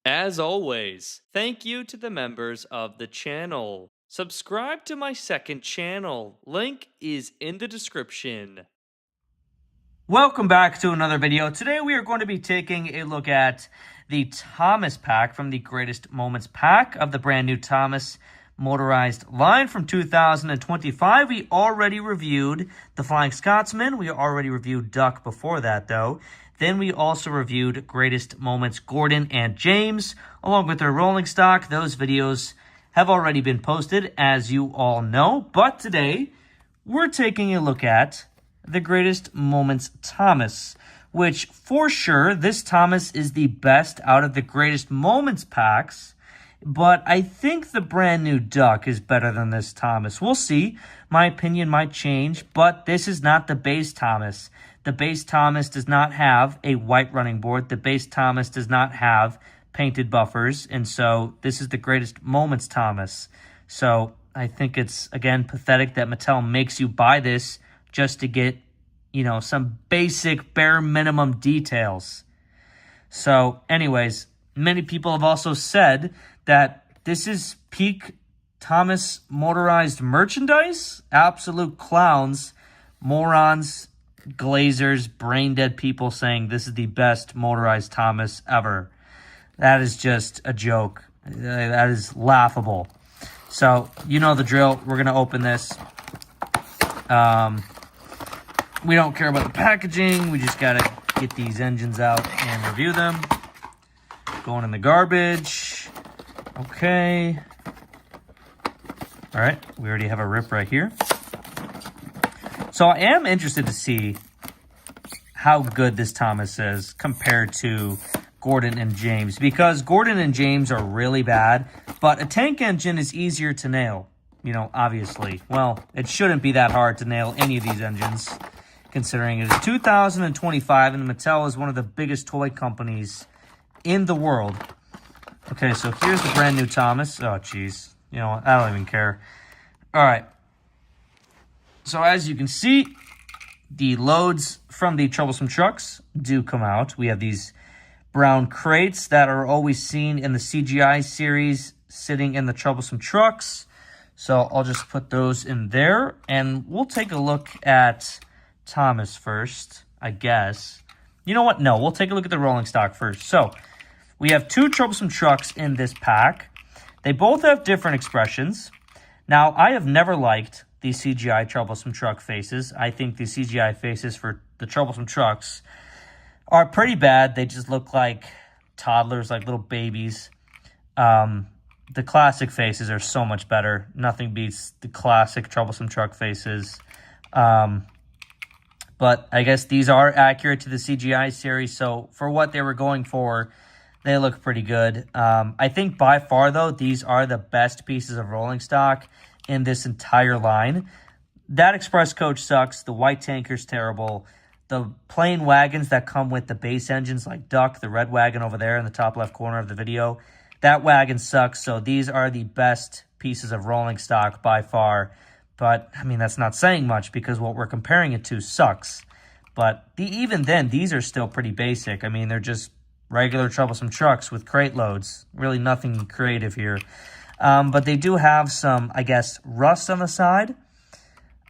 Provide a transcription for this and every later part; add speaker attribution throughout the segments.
Speaker 1: As always, thank you to the members of the channel. Subscribe to my second channel. Link is in the description.
Speaker 2: Welcome back to another video. Today we are going to be taking a look at the Thomas pack from the Greatest Moments pack of the brand new Thomas motorized line from 2025. We already reviewed the Flying Scotsman. We already reviewed Duck before that, though. Then we also reviewed Greatest Moments Gordon and James, along with their rolling stock. Those videos have already been posted, as you all know. But today, we're taking a look at the Greatest Moments Thomas, which for sure, this Thomas is the best out of the Greatest Moments packs. But I think the brand new Duck is better than this Thomas. We'll see. My opinion might change, but this is not the base Thomas. The base Thomas does not have a white running board. The base Thomas does not have painted buffers. And so this is the Greatest Moments Thomas. So I think it's, again, pathetic that Mattel makes you buy this just to get, some basic bare minimum details. So anyways, many people have also said that this is peak Thomas motorized merchandise. Absolute clowns, morons, glazers, brain dead people saying this is the best motorized Thomas ever. That is just a joke. That is laughable. So, you know the drill. We're going to open this. We don't care about the packaging. We just got to get these engines out and review them. Going in the garbage. Okay. All right. We already have a rip right here. So I am interested to see how good this Thomas is compared to Gordon and James, because Gordon and James are really bad, but a tank engine is easier to nail, obviously. Well, it shouldn't be that hard to nail any of these engines, considering it is 2025 and Mattel is one of the biggest toy companies in the world. Okay, so here's the brand new Thomas. Oh, jeez. I don't even care. All right. So as you can see, the loads from the Troublesome Trucks do come out. We have these brown crates that are always seen in the CGI series sitting in the Troublesome Trucks. So I'll just put those in there. And we'll take a look at Thomas first, I guess. You know what? No, we'll take a look at the rolling stock first. So we have two Troublesome Trucks in this pack. They both have different expressions. Now, I have never liked the CGI Troublesome Truck faces. I think the CGI faces for the Troublesome Trucks are pretty bad. They just look like toddlers, like little babies. The classic faces are so much better. Nothing beats the classic Troublesome Truck faces. But I guess these are accurate to the CGI series. So for what they were going for, they look pretty good. I think by far, though, these are the best pieces of rolling stock in this entire line. That Express Coach sucks. The white tanker's terrible. The plain wagons that come with the base engines, like Duck, the red wagon over there in the top left corner of the video, that wagon sucks. So these are the best pieces of rolling stock by far. But, that's not saying much because what we're comparing it to sucks. But even then, these are still pretty basic. They're just regular Troublesome Trucks with crate loads. Really nothing creative here. But they do have some, I guess, rust on the side.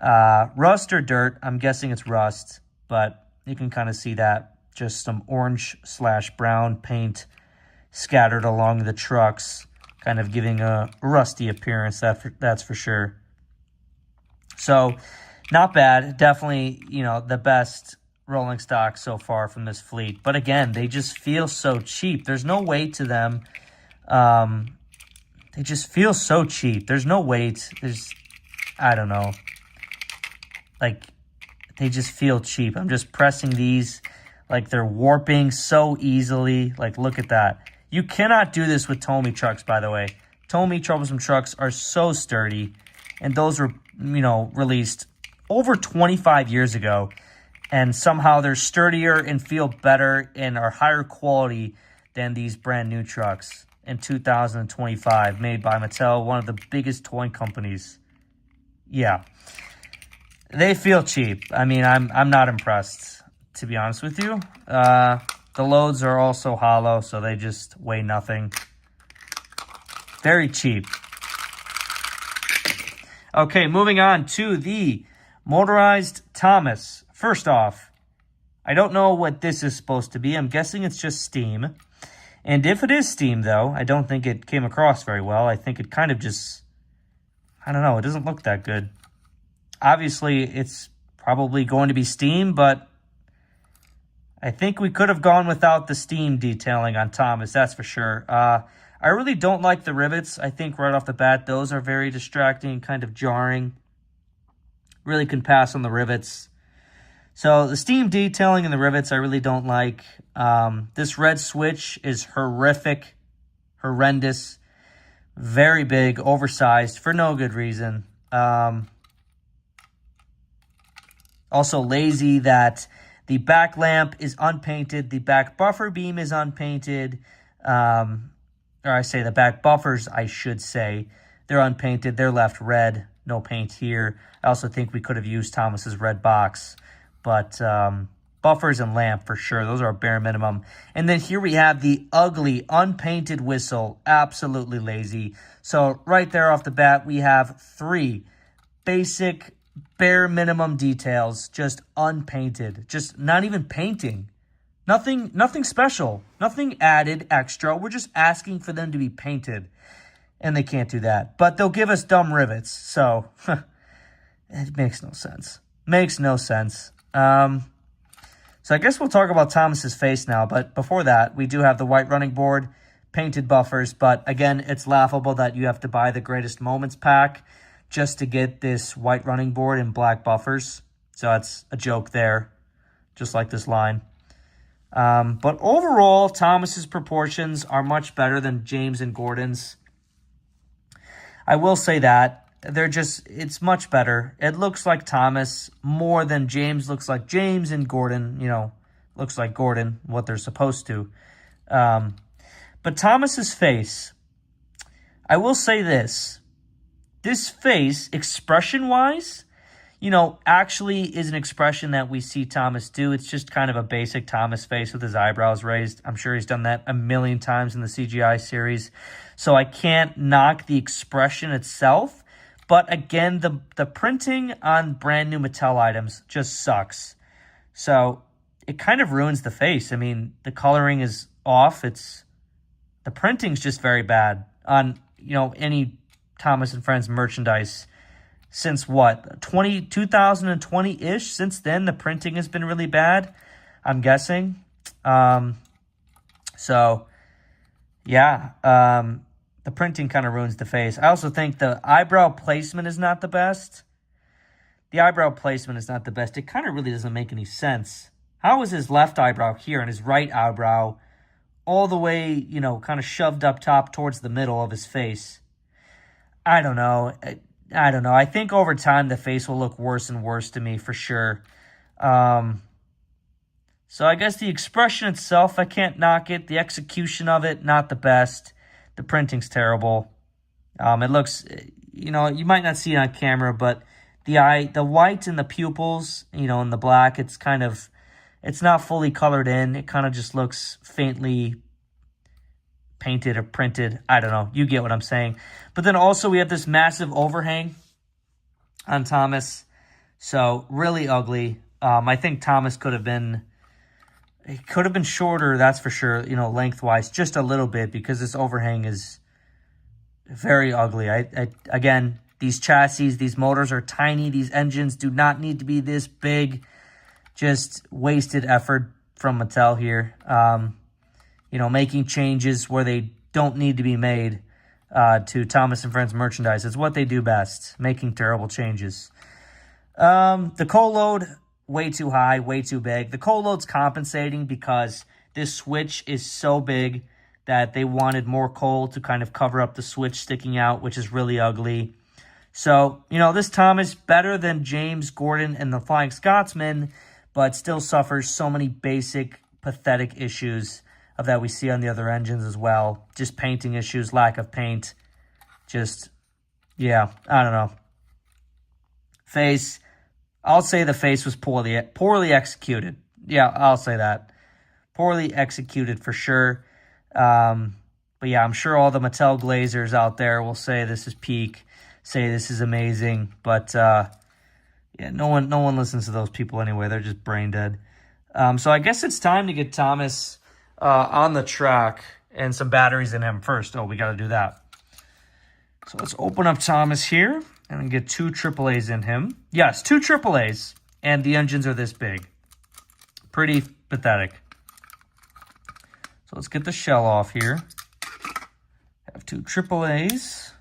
Speaker 2: Rust or dirt. I'm guessing it's rust. But you can kind of see that. Just some orange/brown paint scattered along the trucks. Kind of giving a rusty appearance, that's for sure. So, not bad. Definitely, the best rolling stock so far from this fleet. But again, they just feel so cheap. There's no weight to them. They just feel so cheap. There's no weight. I don't know. They just feel cheap. I'm just pressing these like they're warping so easily. Look at that. You cannot do this with Tomy trucks, by the way. Tomy Troublesome Trucks are so sturdy. And those were, released over 25 years ago. And somehow they're sturdier and feel better and are higher quality than these brand new trucks in 2025, made by Mattel, one of the biggest toy companies. Yeah. They feel cheap. I'm not impressed, to be honest with you. The loads are also hollow, so they just weigh nothing. Very cheap. Okay, moving on to the motorized Thomas. First off, I don't know what this is supposed to be. I'm guessing it's just steam. And if it is steam, though, I don't think it came across very well. I think it kind of just, I don't know, it doesn't look that good. Obviously, it's probably going to be steam, but I think we could have gone without the steam detailing on Thomas, that's for sure. I really don't like the rivets. I think right off the bat, those are very distracting, kind of jarring. Really can pass on the rivets. So the steam detailing and the rivets I really don't like. This red switch is horrific, horrendous, very big, oversized for no good reason. Also lazy that the back lamp is unpainted. The back buffer beam is unpainted. Or I say the back buffers, I should say. They're unpainted. They're left red. No paint here. I also think we could have used Thomas's red box. But buffers and lamp for sure. Those are a bare minimum. And then here we have the ugly, unpainted whistle. Absolutely lazy. So right there off the bat, we have 3 basic bare minimum details, just unpainted, just not even painting. Nothing special, nothing added extra. We're just asking for them to be painted, and they can't do that. But they'll give us dumb rivets, so it makes no sense. Makes no sense. So I guess we'll talk about Thomas's face now, but before that, we do have the white running board, painted buffers, but again, it's laughable that you have to buy the Greatest Moments pack just to get this white running board and black buffers. So that's a joke there, just like this line. But overall, Thomas's proportions are much better than James and Gordon's. I will say that. It's much better. It looks like Thomas more than James looks like James, and Gordon, looks like Gordon, what they're supposed to. But Thomas's face, I will say this. This face, expression-wise, actually is an expression that we see Thomas do. It's just kind of a basic Thomas face with his eyebrows raised. I'm sure he's done that a million times in the CGI series. So I can't knock the expression itself. But again, the printing on brand new Mattel items just sucks. So it kind of ruins the face. I mean, the coloring is off. The printing's just very bad on, any Thomas and Friends merchandise since what, 2020-ish? Since then, the printing has been really bad, I'm guessing. So, yeah, the printing kind of ruins the face. I also think the eyebrow placement is not the best. The eyebrow placement is not the best. It kind of really doesn't make any sense. How is his left eyebrow here and his right eyebrow all the way, kind of shoved up top towards the middle of his face? I don't know. I think over time the face will look worse and worse to me for sure. So I guess the expression itself, I can't knock it. The execution of it, not the best. The printing's terrible. It looks, you might not see it on camera, but the white and the pupils, and the black, it's not fully colored in. It kind of just looks faintly painted or printed. I don't know. You get what I'm saying. But then also we have this massive overhang on Thomas. So really ugly. I think Thomas could have been shorter, that's for sure, lengthwise, just a little bit, because this overhang is very ugly. Again, these chassis, these motors are tiny. These engines do not need to be this big. Just wasted effort from Mattel here. Making changes where they don't need to be made to Thomas and Friends merchandise. It's what they do best, making terrible changes. The coal load, way too high, way too big. The coal load's compensating because this switch is so big that they wanted more coal to kind of cover up the switch sticking out, which is really ugly. So, this Thomas better than James, Gordon, and the Flying Scotsman, but still suffers so many basic, pathetic issues of that we see on the other engines as well. Just painting issues, lack of paint. Just, yeah, I don't know. Face, I'll say the face was poorly executed. Yeah, I'll say that. Poorly executed for sure. But yeah, I'm sure all the Mattel Glazers out there will say this is peak, say this is amazing. But yeah, no one listens to those people anyway. They're just brain dead. So I guess it's time to get Thomas on the track and some batteries in him first. Oh, we got to do that. So let's open up Thomas here and get 2 AAAs in him. Yes, 2 AAAs, and the engines are this big. Pretty pathetic. So let's get the shell off here. Have 2 AAAs.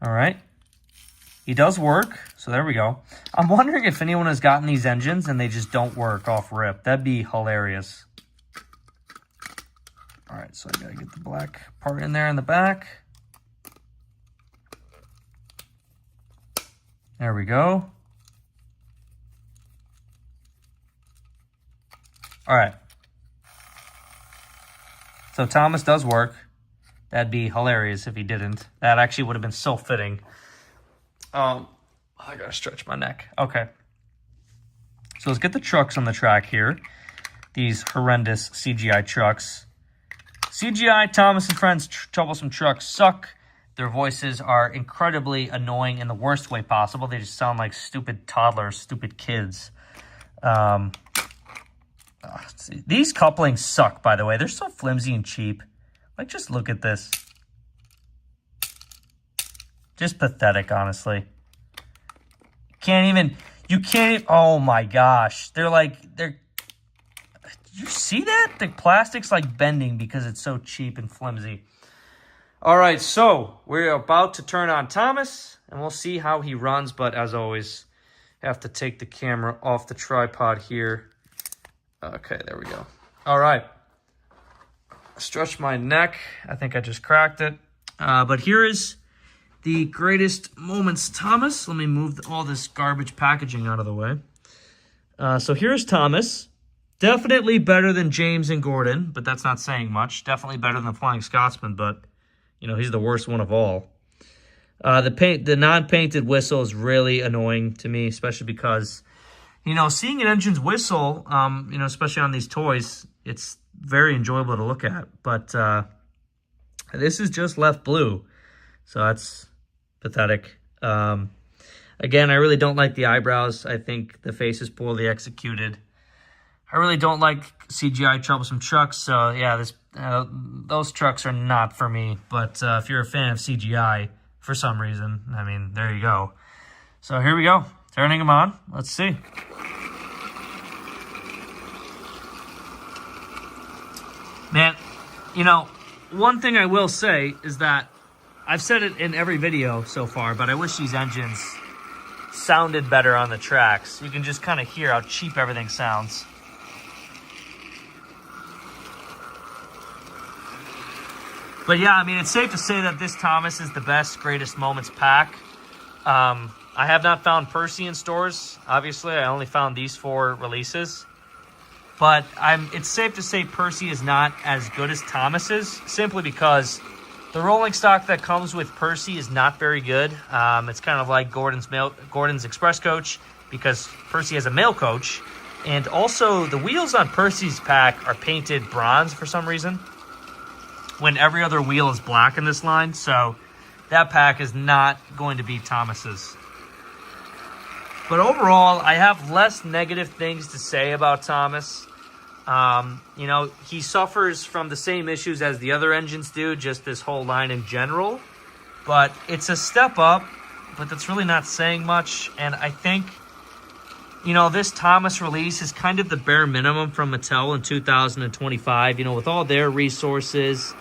Speaker 2: All right. He does work, so there we go. I'm wondering if anyone has gotten these engines and they just don't work off rip. That'd be hilarious. All right, so I gotta get the black part in there in the back. There we go. All right. So Thomas does work. That'd be hilarious if he didn't. That actually would have been so fitting. I gotta stretch my neck. Okay. So let's get the trucks on the track here. These horrendous CGI trucks. CGI, Thomas and Friends Troublesome Trucks suck. Their voices are incredibly annoying in the worst way possible. They just sound like stupid toddlers, stupid kids. These couplings suck, by the way. They're so flimsy and cheap. Like, just look at this. Just pathetic, honestly. You can't, oh my gosh. Did you see that? The plastic's like bending because it's so cheap and flimsy. All right, so we're about to turn on Thomas, and we'll see how he runs. But as always, have to take the camera off the tripod here. Okay, there we go. All right. Stretch my neck. I think I just cracked it. But here is the greatest moments, Thomas. Let me move all this garbage packaging out of the way. So here's Thomas. Definitely better than James and Gordon, but that's not saying much. Definitely better than the Flying Scotsman, but, you know, he's the worst one of all. The non-painted whistle is really annoying to me, especially because, you know, seeing an engine's whistle, you know, especially on these toys, it's very enjoyable to look at. But this is just left blue, so that's pathetic. Again, I really don't like the eyebrows. I think the face is poorly executed. I really don't like CGI troublesome trucks, so yeah, those trucks are not for me. But if you're a fan of CGI for some reason, I mean, there you go. So here we go, turning them on. Let's see. Man, you know, one thing I will say is that I've said it in every video so far, but I wish these engines sounded better on the tracks. You can just kind of hear how cheap everything sounds. But yeah, I mean, it's safe to say that this Thomas is the best, greatest moments pack. I have not found Percy in stores. Obviously, I only found these 4 releases. But it's safe to say Percy is not as good as Thomas is, simply because the rolling stock that comes with Percy is not very good. It's kind of like Gordon's Express Coach, because Percy has a mail coach. And also, the wheels on Percy's pack are painted bronze for some reason, when every other wheel is black in this line. So that pack is not going to be Thomas's. But overall, I have less negative things to say about Thomas. You know, he suffers from the same issues as the other engines do, just this whole line in general. But it's a step up, but that's really not saying much. And I think, you know, this Thomas release is kind of the bare minimum from Mattel in 2025. You know, with all their resources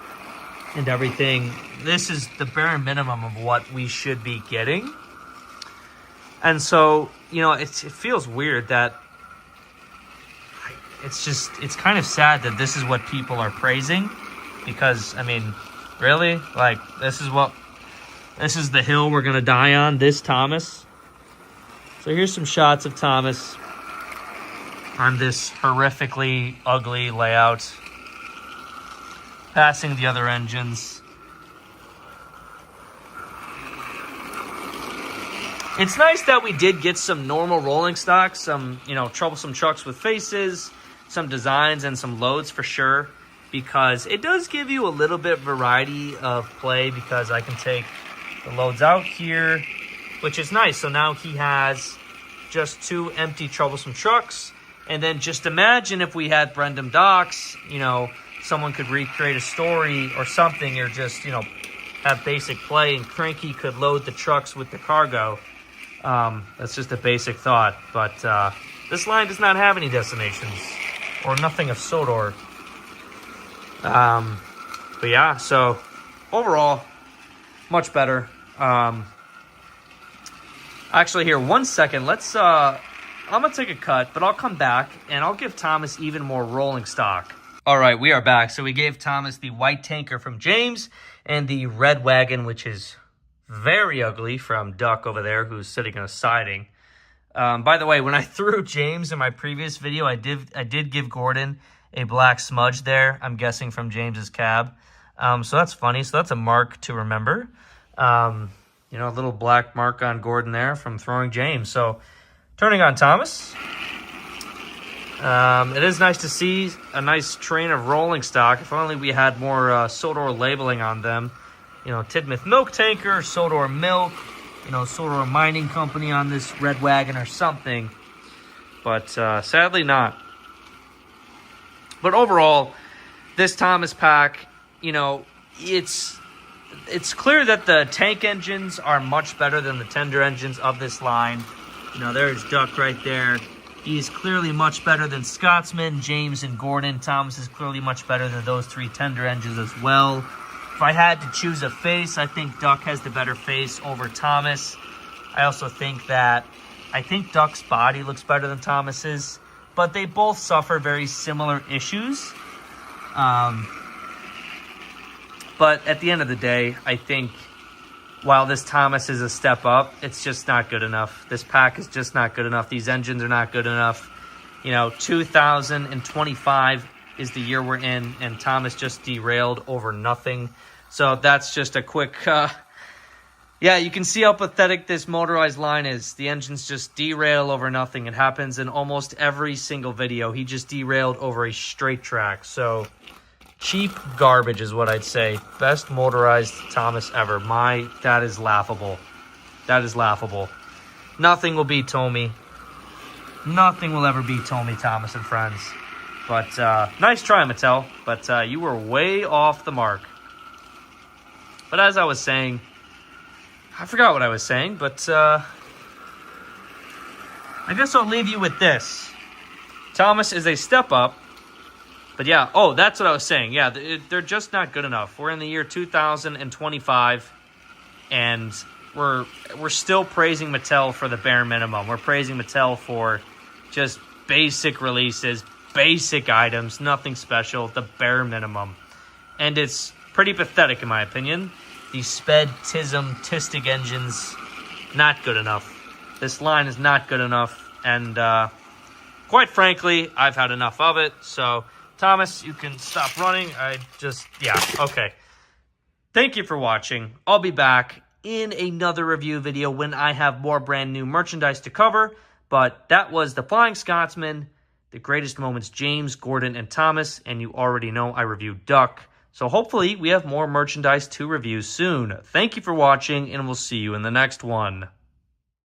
Speaker 2: and everything, this is the bare minimum of what we should be getting. And so, you know, it feels weird that it's kind of sad that this is what people are praising, because, I mean, really? Like, this is the hill we're going to die on, this Thomas? So here's some shots of Thomas on this horrifically ugly layout, passing the other engines. It's nice that we did get some normal rolling stock, some, troublesome trucks with faces, some designs, and some loads for sure, because it does give you a little bit variety of play, because I can take the loads out here, which is nice. So now he has just 2 empty troublesome trucks. And then just imagine if we had Brendam docks, someone could recreate a story or something, or just, have basic play, and Cranky could load the trucks with the cargo. That's just a basic thought, but this line does not have any destinations, or nothing of Sodor. But yeah, so overall, much better. Actually, here, 1 second. Let's. I'm gonna take a cut, but I'll come back and I'll give Thomas even more rolling stock. All right, we are back. So we gave Thomas the white tanker from James and the red wagon, which is very ugly, from Duck over there, who's sitting on a siding. By the way, when I threw James in my previous video, I did give Gordon a black smudge there, I'm guessing from James's cab. So that's funny. So that's a mark to remember. A little black mark on Gordon there from throwing James. So turning on Thomas. It is nice to see a nice train of rolling stock. If only we had more Sodor labeling on them. Tidmouth Milk Tanker, Sodor Milk, Sodor Mining Company on this red wagon or something. But sadly not. But overall, this Thomas pack, it's clear that the tank engines are much better than the tender engines of this line. There's Duck right there. He's clearly much better than Scotsman, James, and Gordon. Thomas is clearly much better than those 3 tender engines as well. If I had to choose a face, I think Duck has the better face over Thomas. I also think Duck's body looks better than Thomas's, but they both suffer very similar issues. But at the end of the day, I think while this Thomas is a step up, it's just not good enough. This pack is just not good enough. These engines are not good enough. 2025 is the year we're in, and Thomas just derailed over nothing. So that's just a quick... you can see how pathetic this motorized line is. The engines just derail over nothing. It happens in almost every single video. He just derailed over a straight track. So... cheap garbage is what I'd say. Best motorized Thomas ever. That is laughable. That is laughable. Nothing will beat Tommy. Nothing will ever beat Tommy Thomas and friends. But nice try, Mattel. But you were way off the mark. But as I was saying, I forgot what I was saying, but I guess I'll leave you with this. Thomas is a step up. But yeah, that's what I was saying. Yeah, they're just not good enough. We're in the year 2025, and we're still praising Mattel for the bare minimum. We're praising Mattel for just basic releases, basic items, nothing special, the bare minimum. And it's pretty pathetic, in my opinion. These Sped, Tism, Tistic engines, not good enough. This line is not good enough, and quite frankly, I've had enough of it, so... Thomas, you can stop running. Okay. Thank you for watching. I'll be back in another review video when I have more brand new merchandise to cover. But that was the Flying Scotsman, the greatest moments, James, Gordon, and Thomas. And you already know I reviewed Duck. So hopefully we have more merchandise to review soon. Thank you for watching, and we'll see you in the next one.